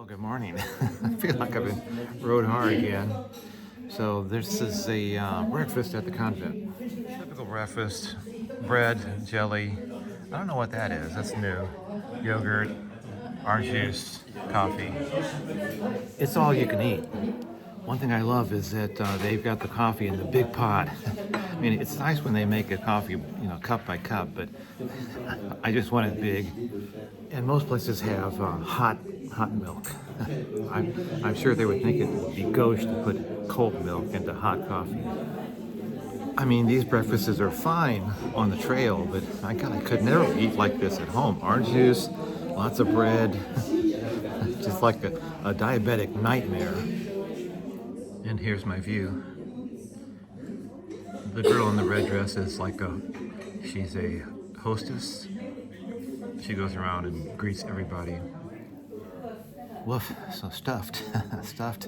Good morning. I feel like I've been rode hard again. So this is a breakfast at the convent. Typical breakfast, bread, jelly. I don't know what that is. That's new. Yogurt, orange juice, coffee. It's all you can eat. One thing I love is that they've got the coffee in the big pot. I mean, it's nice when they make a coffee, cup by cup, but I just want it big. And most places have hot milk. I'm sure they would think it would be gauche to put cold milk into hot coffee. I mean, these breakfasts are fine on the trail, but I could never eat like this at home. Orange juice, lots of bread, just like a diabetic nightmare. And here's my view. The girl in the red dress is she's a hostess. She goes around and greets everybody. Woof, so stuffed, stuffed.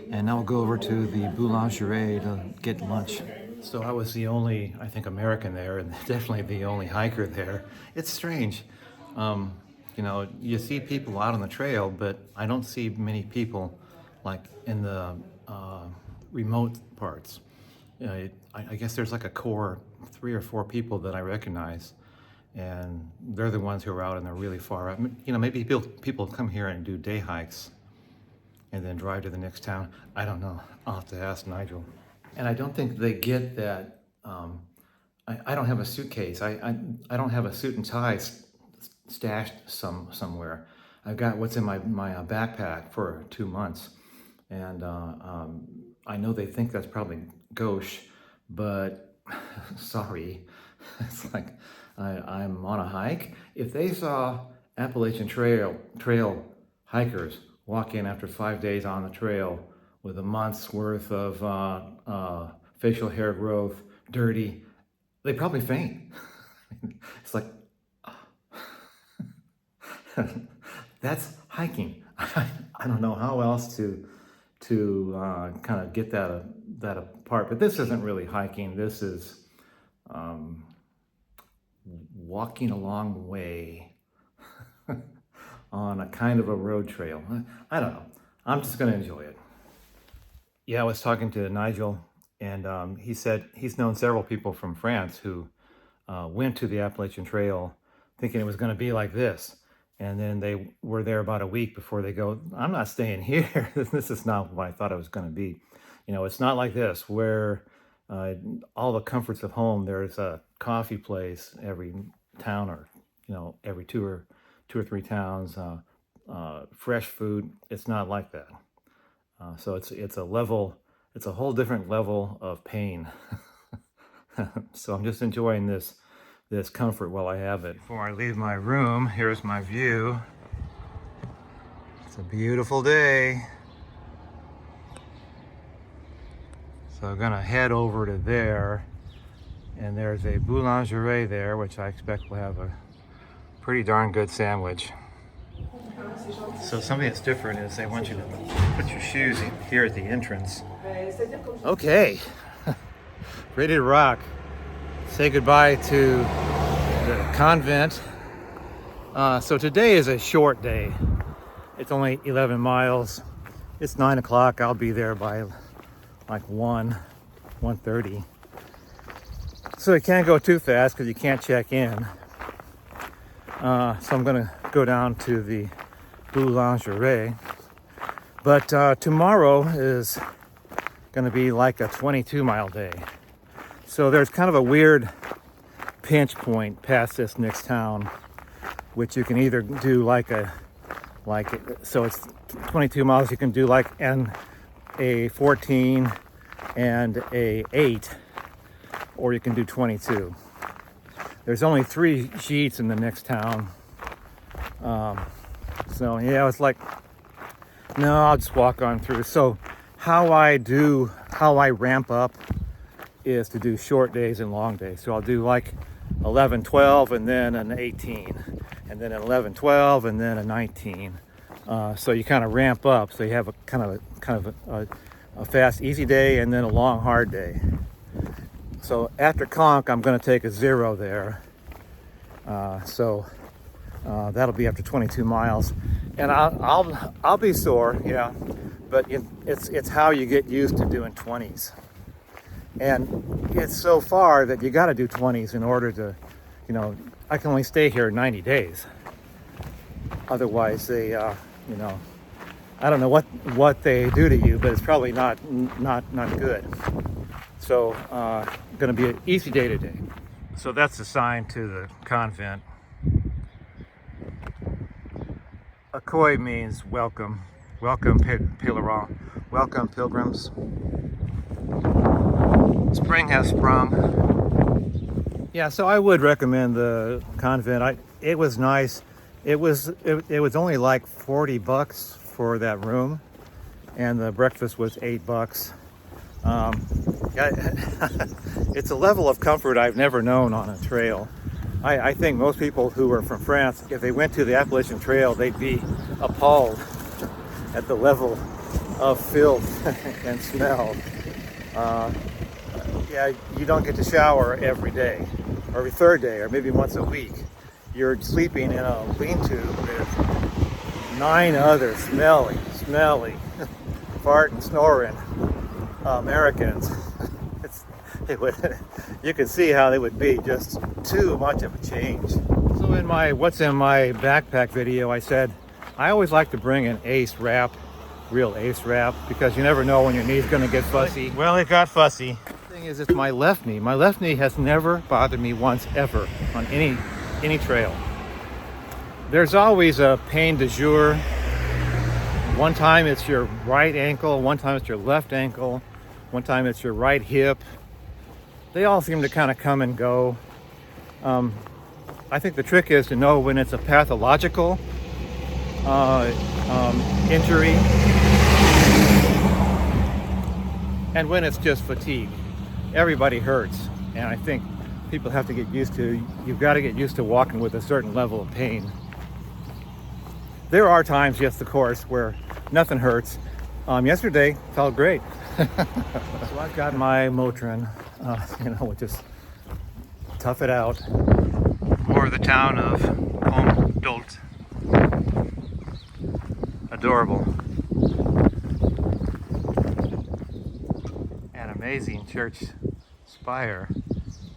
And now we'll go over to the boulangerie to get lunch. So I was the only, I think, American there, and definitely the only hiker there. It's strange. You see people out on the trail, but I don't see many people like in the remote parts. I guess there's like a core 3 or 4 people that I recognize, and they're the ones who are out and they're really far out. Maybe people come here and do day hikes and then drive to the next town. I don't know. I'll have to ask Nigel. And I don't think they get that. I don't have a suitcase. I don't have a suit and tie stashed somewhere. I've got what's in my backpack for 2 months, and I know they think that's probably gauche, but sorry, it's like I'm on a hike. If they saw Appalachian Trail hikers walk in after 5 days on the trail with a month's worth of facial hair growth, dirty, they probably faint. It's like, that's hiking. I don't know how else to kind of get that apart. But this isn't really hiking. This is walking a long way on a kind of a road trail. I don't know. I'm just going to enjoy it. Yeah, I was talking to Nigel, and he said he's known several people from France who went to the Appalachian Trail thinking it was going to be like this. And then they were there about a week before they go, I'm not staying here. This is not what I thought it was going to be. It's not like this where all the comforts of home, there's a coffee place every town, or every two or 3 towns, fresh food. It's not like that. So it's a whole different level of pain. So I'm just enjoying this comfort while I have it. Before I leave my room, here's my view. It's a beautiful day. So I'm gonna head over to there, and there's a boulangerie there, which I expect will have a pretty darn good sandwich. So something that's different is they want you to put your shoes here at the entrance. Okay, ready to rock. Say goodbye to the convent. So today is a short day. It's only 11 miles. It's 9 o'clock. I'll be there by like 1:30. So you can't go too fast because you can't check in. So I'm gonna go down to the boulangerie. But tomorrow is gonna be like a 22-mile day. So there's kind of a weird pinch point past this next town, which you can either do so it's 22 miles. You can do like a 14 and a 8, or you can do 22. There's only 3 sheets in the next town. So yeah, it's like, no, I'll just walk on through. So how I ramp up is to do short days and long days. So I'll do like 11, 12, and then an 18, and then an 11, 12, and then a 19. So you kind of ramp up. So you have a kind of a fast, easy day, and then a long, hard day. So after conch, I'm going to take a 0 there. So That'll be after 22 miles, and I'll be sore, yeah, but it's how you get used to doing 20s, and it's so far that you got to do 20s in order to, you know, I can only stay here 90 days. Otherwise, they, you know, I don't know what they do to you, but it's probably not good. So, going to be an easy day today. So that's the sign to the convent. Accueil means welcome. Welcome, pèlerins. Welcome, pilgrims. Spring has sprung. Yeah, so I would recommend the convent. It was nice. It was only like $40 for that room, and the breakfast was $8. It's a level of comfort I've never known on a trail. I think most people who are from France, if they went to the Appalachian Trail, they'd be appalled at the level of filth and smell. Yeah, you don't get to shower every day, or every third day, or maybe once a week. You're sleeping in a lean-to with 9 other smelly, farting, snoring Americans. You can see how they would be just too much of a change. So in my what's in my backpack video, I said I always like to bring an ace wrap, real ace wrap, because you never know when your knee's going to get fussy. Well, it got fussy. The thing is, it's my left knee. My left knee has never bothered me once ever on any trail. There's always a pain du jour. One time it's your right ankle, one time it's your left ankle, one time it's your right hip. They all seem to kind of come and go. I think the trick is to know when it's a pathological injury and when it's just fatigue. Everybody hurts, and I think people have to get used to, you've got to get used to walking with a certain level of pain. There are times, yes, of course, where nothing hurts. Yesterday felt great. So I've got my Motrin, you know, just tough it out. More of the town of Saint-Côme-d'Olt. Adorable. An amazing church spire.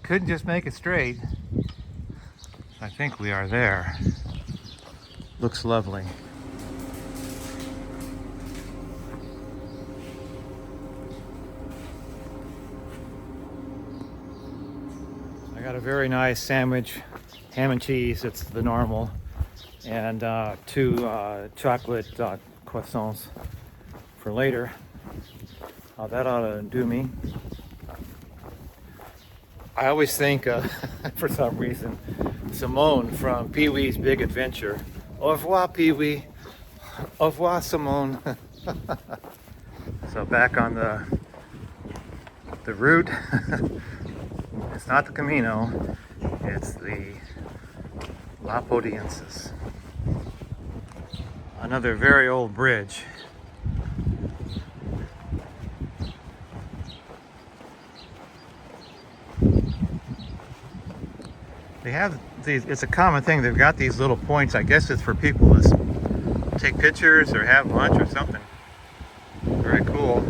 Couldn't just make it straight. I think we are there. Looks lovely. I got a very nice sandwich, ham and cheese, it's the normal, and 2 chocolate croissants for later. That ought to do me. I always think, for some reason, Simone from Pee-wee's Big Adventure. Au revoir, Pee-wee. Au revoir, Simone. So back on the route. It's not the Camino, it's the Podiensis. Another very old bridge. They have these, it's a common thing, they've got these little points. I guess it's for people to take pictures or have lunch or something. Very cool.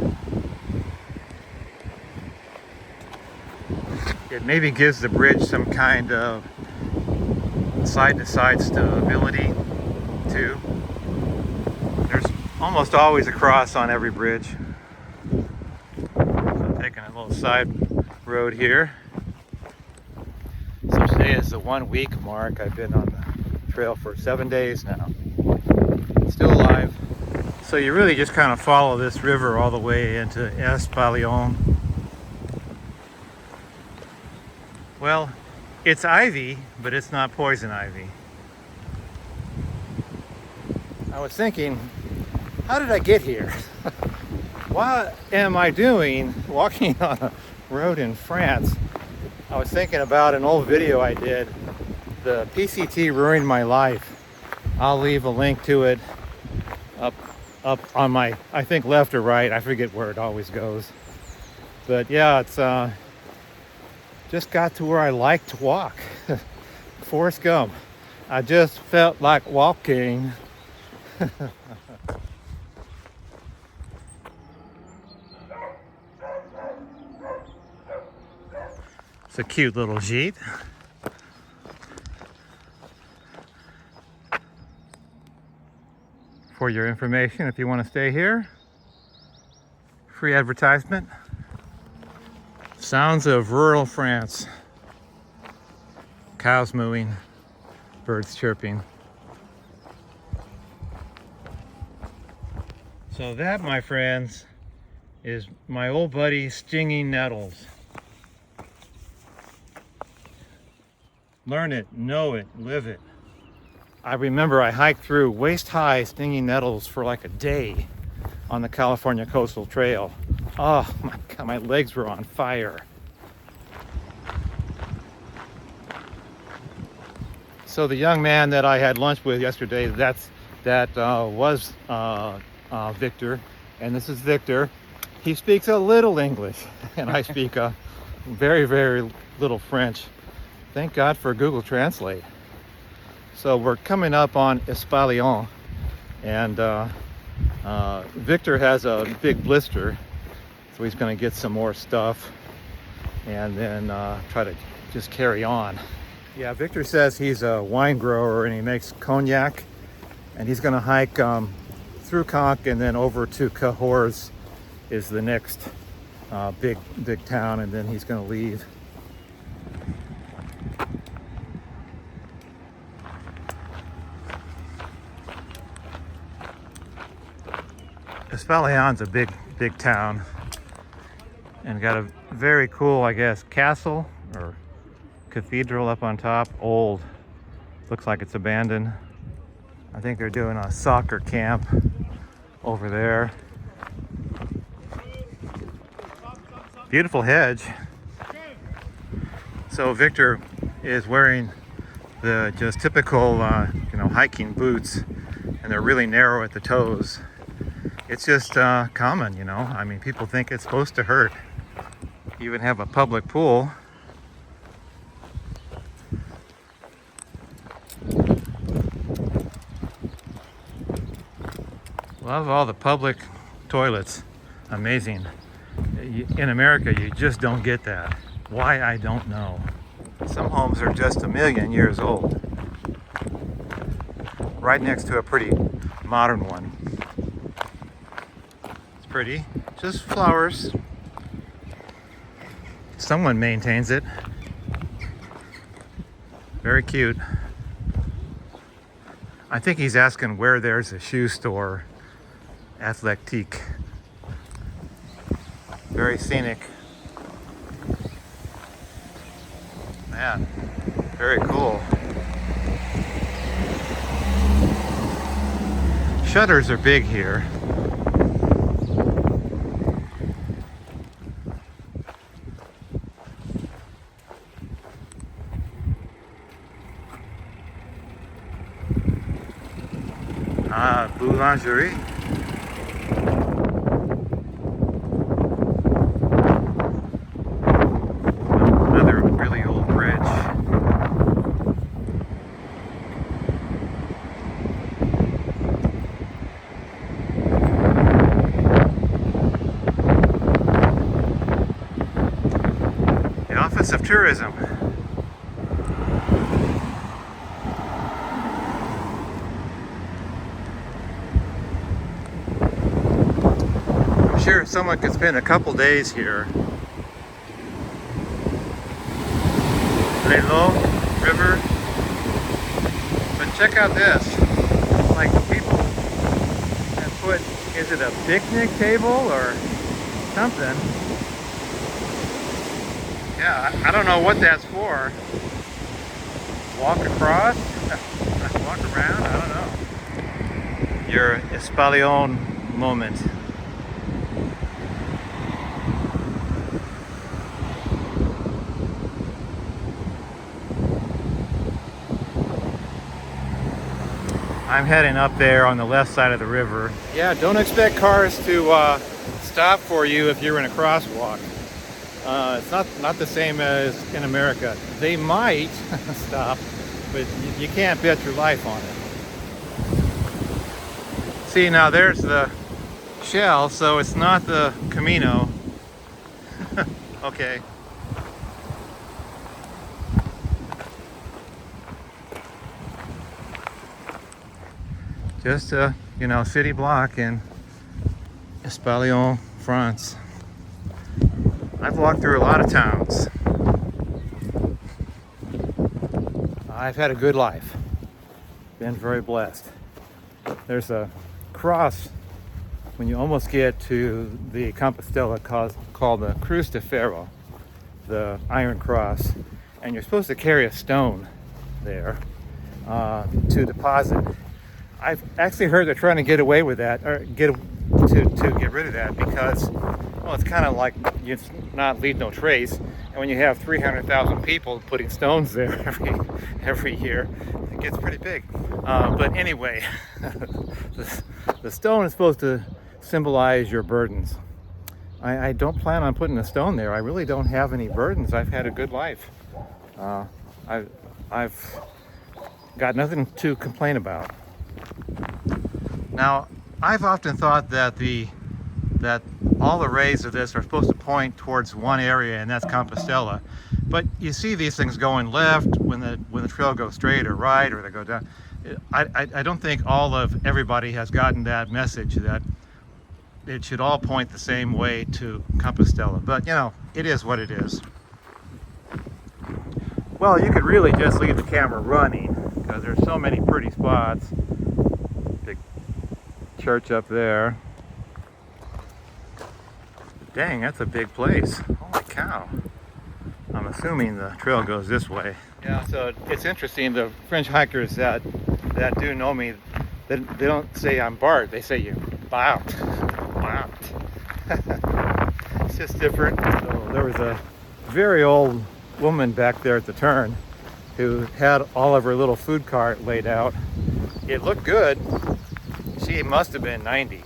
It maybe gives the bridge some kind of side-to-side stability too. There's almost always a cross on every bridge. So I'm taking a little side road here. So today is the 1 week mark. I've been on the trail for 7 days now. Still alive. So you really just kind of follow this river all the way into Estaing. Well, it's ivy, but it's not poison ivy. I was thinking, how did I get here? What am I doing walking on a road in France? I was thinking about an old video I did. The PCT ruined my life. I'll leave a link to it up on my, I think left or right. I forget where it always goes. But yeah, it's just got to where I like to walk. Forrest Gump. I just felt like walking. It's a cute little gîte. For your information, if you want to stay here, free advertisement. Sounds of rural France. Cows mooing, birds chirping. So that, my friends, is my old buddy Stinging Nettles. Learn it, know it, live it. I remember I hiked through waist-high stinging nettles for like a day on the California Coastal Trail. Oh my God, my legs were on fire. So the young man that I had lunch with yesterday, that was Victor, and this is Victor. He speaks a little English, and I speak a very, very little French. Thank God for Google Translate. So we're coming up on Estaing, and Victor has a big blister, so he's going to get some more stuff and then try to just carry on. Yeah, Victor says he's a wine grower and he makes cognac, and he's going to hike through Conques and then over to Cahors is the next big town, and then he's going to leave. Estaing's a big town and got a very cool, I guess, castle or cathedral up on top. Old, looks like it's abandoned. I think they're doing a soccer camp over there. Beautiful hedge. So Victor is wearing the just typical hiking boots, and they're really narrow at the toes. It's just common, I mean, people think it's supposed to hurt. You even have a public pool. Love all the public toilets. Amazing. In America, you just don't get that. Why, I don't know. Some homes are just a million years old. Right next to a pretty modern one. Pretty, just flowers. Someone maintains it. Very cute. I think he's asking where there's a shoe store. Athletic. Very scenic. Man, very cool. Shutters are big here. Boulangerie. Another really old bridge. The Office of Tourism. Sure, someone could spend a couple days here. Lelo River. But check out this. Like, people have put, is it a picnic table or something? Yeah, I don't know what that's for. Walk across? Walk around? I don't know. Your Estaing moment. I'm heading up there on the left side of the river. Yeah, don't expect cars to stop for you if you're in a crosswalk. It's not the same as in America. They might stop, but you can't bet your life on it. See, now there's the shell, so it's not the Camino. Okay. Just a, you know, city block in Estaing, France. I've walked through a lot of towns. I've had a good life. Been very blessed. There's a cross when you almost get to the Compostela called the Cruz de Ferro, the Iron Cross, and you're supposed to carry a stone there to deposit. I've actually heard they're trying to get away with that, or get rid of that, because, well, it's kind of like you not leave no trace. And when you have 300,000 people putting stones there every year, it gets pretty big. But anyway, the stone is supposed to symbolize your burdens. I don't plan on putting a stone there. I really don't have any burdens. I've had a good life. I've got nothing to complain about. Now, I've often thought that all the rays of this are supposed to point towards one area, and that's Compostela. But you see these things going left when the trail goes straight, or right, or they go down. I don't think everybody has gotten that message that it should all point the same way to Compostela. But you know, it is what it is. Well, you could really just leave the camera running because there's so many pretty spots. Big church up there. Dang, that's a big place. Holy cow. I'm assuming the trail goes this way. Yeah, so it's interesting. The French hikers that do know me, they don't say I'm Bart. They say you Bart. Bart. It's just different. So there was a very old woman back there at the turn who had all of her little food cart laid out. It looked good. She must have been 90.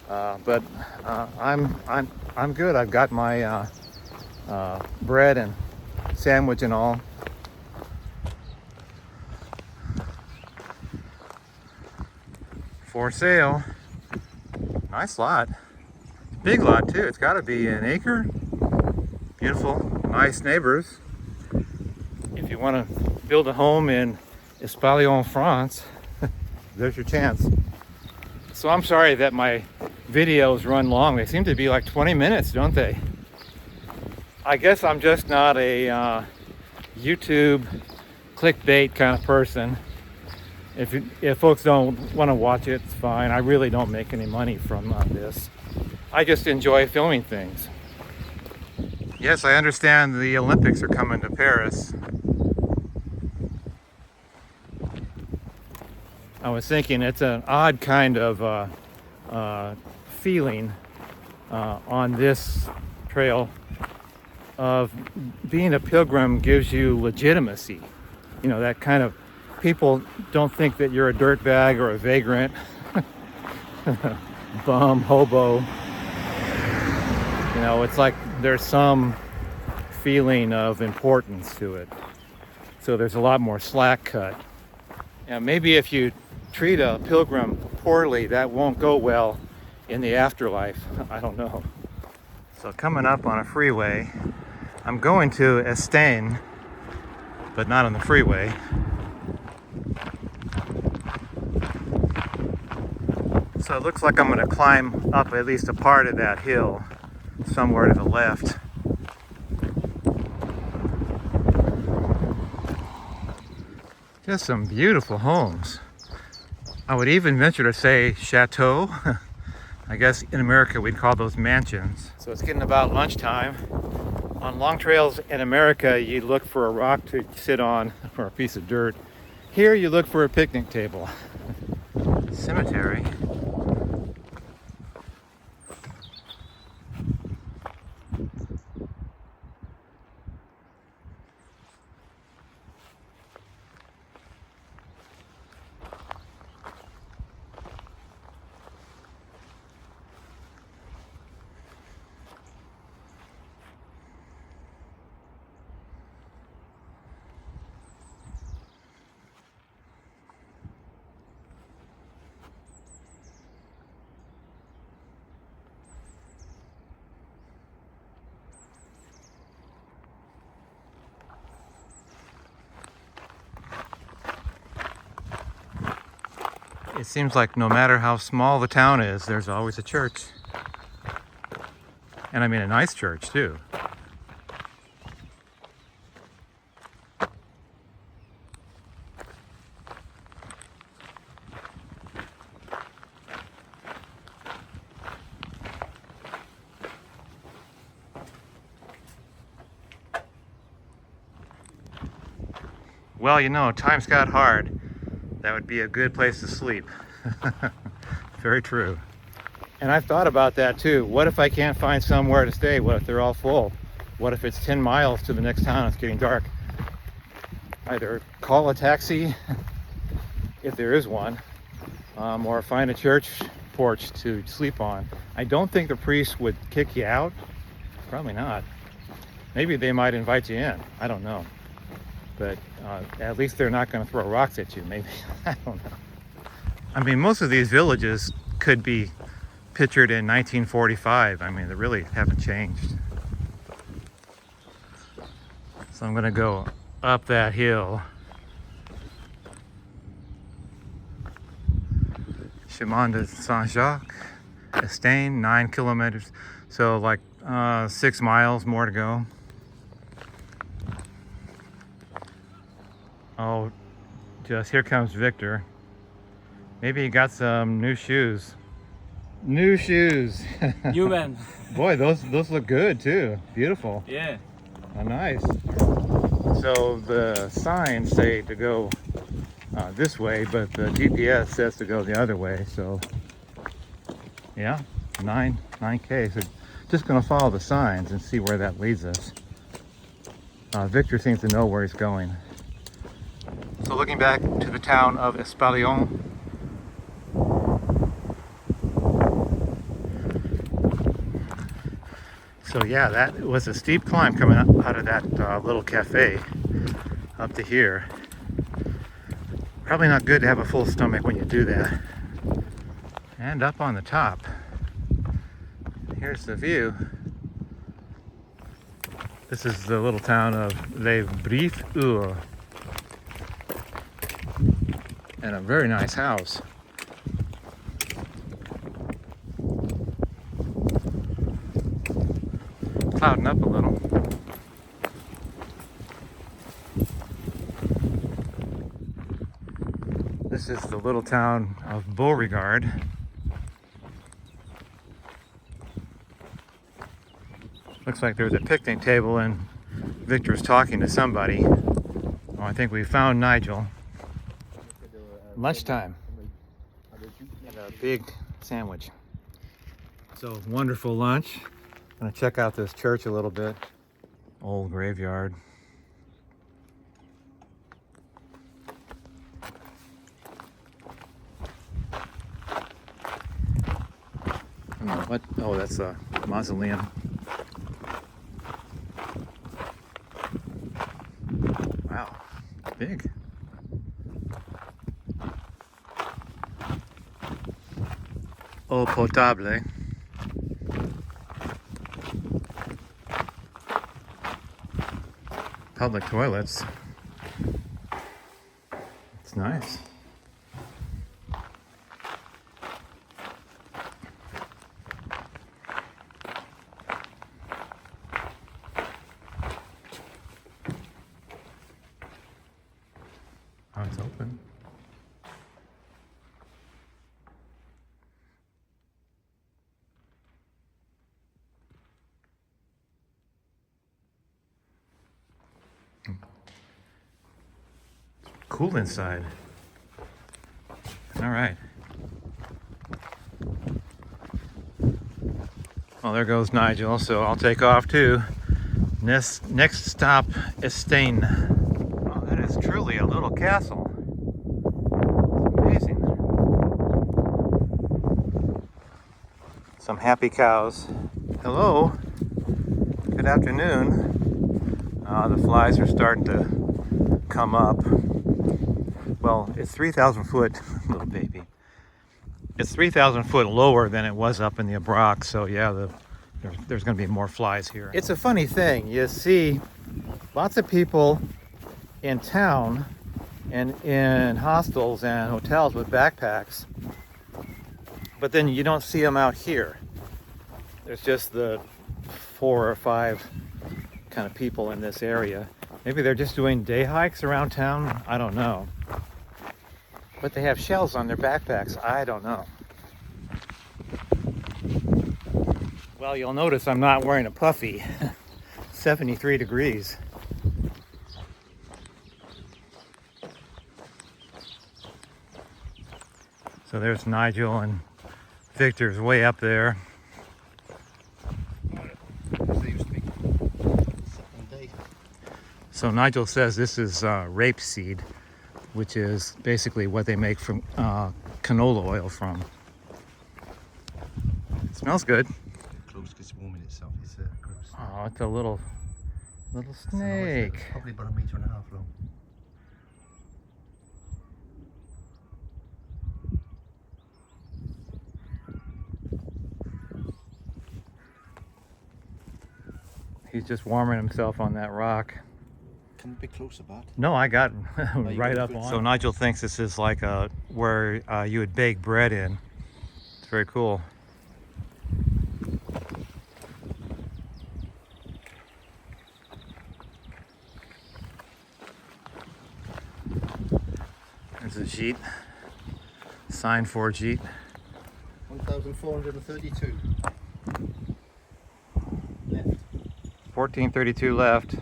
But I'm good. I've got my bread and sandwich and all. For sale. Nice lot. Big lot too. It's got to be an acre. Beautiful, nice neighbors. If you want to build a home in Estaing, France, there's your chance. So I'm sorry that my videos run long. They seem to be like 20 minutes, don't they? I guess I'm just not a YouTube clickbait kind of person. If folks don't want to watch it, it's fine. I really don't make any money from this. I just enjoy filming things. Yes, I understand the Olympics are coming to Paris. I was thinking it's an odd kind of feeling on this trail of being a pilgrim gives you legitimacy. You know, that kind of, people don't think that you're a dirtbag or a vagrant, bum, hobo. You know, it's like there's some feeling of importance to it. So there's a lot more slack cut. And maybe if you treat a pilgrim poorly, that won't go well in the afterlife. I don't know. So coming up on a freeway, I'm going to Estaing, but not on the freeway. So it looks like I'm going to climb up at least a part of that hill somewhere to the left. Just some beautiful homes. I would even venture to say chateau. I guess in America we'd call those mansions. So it's getting about lunchtime. On long trails in America, you look for a rock to sit on or a piece of dirt. Here you look for a picnic table. Cemetery. It seems like no matter how small the town is, there's always a church. And I mean a nice church too. Well, you know, times got hard. That would be a good place to sleep. Very true. And I've thought about that too. What if I can't find somewhere to stay? What if they're all full? What if it's 10 miles to the next town? It's getting dark. Either call a taxi, if there is one, or find a church porch to sleep on. I don't think the priest would kick you out. Probably not. Maybe they might invite you in. I don't know. But at least they're not going to throw rocks at you, maybe. I don't know. I mean, most of these villages could be pictured in 1945. I mean, they really haven't changed. So I'm going to go up that hill. Camino de Santiago, Estaing, 9 kilometers. So like 6 miles more to go. Oh, just here comes Victor. Maybe he got some new shoes. New shoes. New man. Boy, those look good too. Beautiful. Yeah. Oh, nice. So the signs say to go this way, but the GPS says to go the other way. So yeah, 9K. So just gonna follow the signs and see where that leads us. Victor seems to know where he's going. So looking back to the town of Estaing. So yeah, that was a steep climb coming up out of that little cafe up to here. Probably not good to have a full stomach when you do that. And up on the top, here's the view. This is the little town of Les Briefs. And a very nice house. Clouding up a little. This is the little town of Beauregard. Looks like there's a picnic table and Victor's talking to somebody. Oh, I think we found Nigel. Lunchtime. And a big sandwich. So wonderful lunch. I'm gonna check out this church a little bit. Old graveyard. What? Oh, that's a mausoleum. Wow, big. Eau potable. Public toilets. It's nice. Oh, it's open. Cool inside. All right. Well, there goes Nigel, so I'll take off too. Next stop, Estaing. Oh, that is truly a little castle. Amazing. Some happy cows. Hello. Good afternoon. The flies are starting to come up. Well, it's 3,000 foot, little baby. It's 3,000 foot lower than it was up in the Abrock, so yeah, there's going to be more flies here. It's a funny thing. You see lots of people in town and in hostels and hotels with backpacks. But then you don't see them out here. There's just the 4 or 5 kind of people in this area. Maybe they're just doing day hikes around town. I don't know. But they have shells on their backpacks. I don't know. Well, you'll notice I'm not wearing a puffy. 73 degrees. So there's Nigel, and Victor's way up there. So Nigel says this is rapeseed, which is basically what they make from canola oil from. It smells good. Close gets warm in itself. It's gross. Oh, it's a little snake. It's probably about 1.5 meters long. He's just warming himself on that rock. Come a bit closer, bud. No, I got right up good. on. So Nigel thinks this is like where you would bake bread in. It's very cool. There's a jeet. Sign for jeet. 1,432. Left. 1432 left.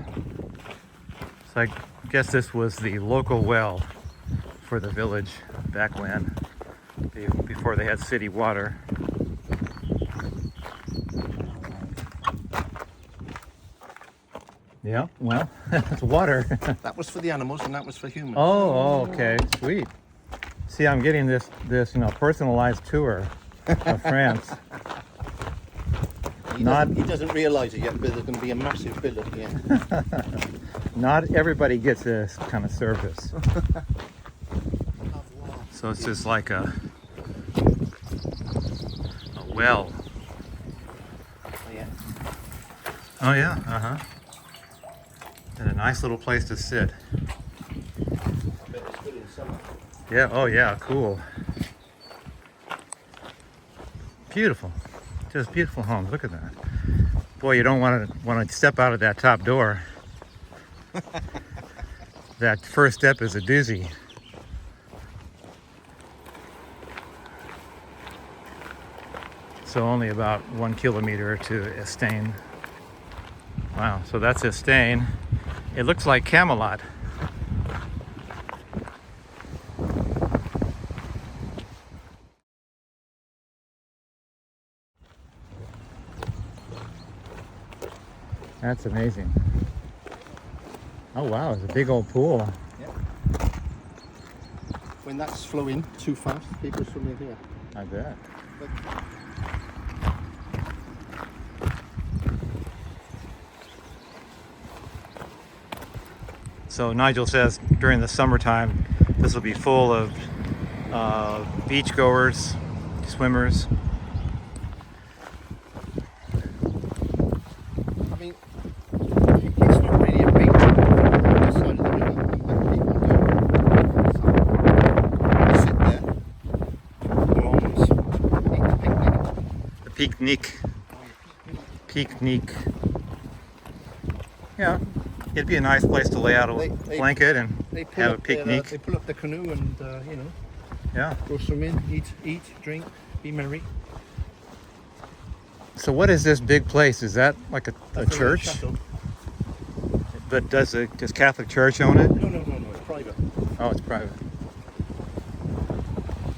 So I guess this was the local well for the village back when, before they had city water. Yeah, well, it's water. That was for the animals and that was for humans. Oh, okay, sweet. See, I'm getting this personalized tour of France. He doesn't realise it yet, but there's going to be a massive bill at the end. Not everybody gets this kind of service. So it's just like a well. Oh yeah. Oh yeah, uh-huh. And a nice little place to sit. I bet it's good in summer. Yeah, oh yeah, cool. Beautiful. Just beautiful homes. Look at that. Boy, you don't want to step out of that top door. That first step is a doozy. So only about 1 kilometer to Estaing. Wow, so that's Estaing. It looks like Camelot. That's amazing. Oh wow, it's a big old pool. Yeah. When that's flowing too fast, people swim in here. I bet. But So Nigel says during the summertime, this will be full of beachgoers, swimmers. I mean, it's not really a big this side of the river, but people go sit there, almost eat a picnic. The picnic. Yeah, it'd be a nice place to lay out a blanket and have a picnic. They pull up the canoe and Yeah. go swimming, eat, drink, be merry. So what is this big place? Is that like a That's church? chateau. But does Catholic Church own it? No, it's private. Oh, it's private.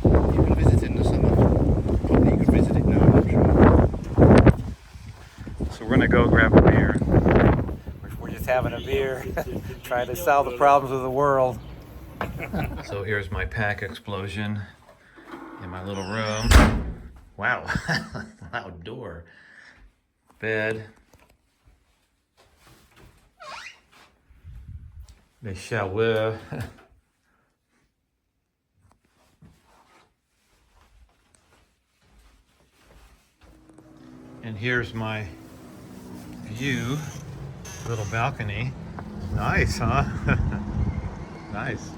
You can visit it in the summer. Probably you could visit it now, I'm sure. So we're gonna go grab a beer. We're just having a beer, trying to solve the problems of the world. So here's my pack explosion in my little room. Wow, loud door. Bed. The shower. And here's my view, little balcony. Nice, huh? Nice.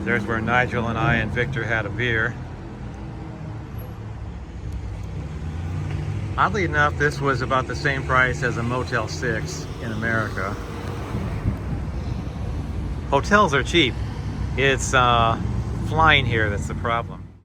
There's where Nigel and I and Victor had a beer. Oddly enough, this was about the same price as a Motel 6 in America. Hotels are cheap. It's flying here that's the problem.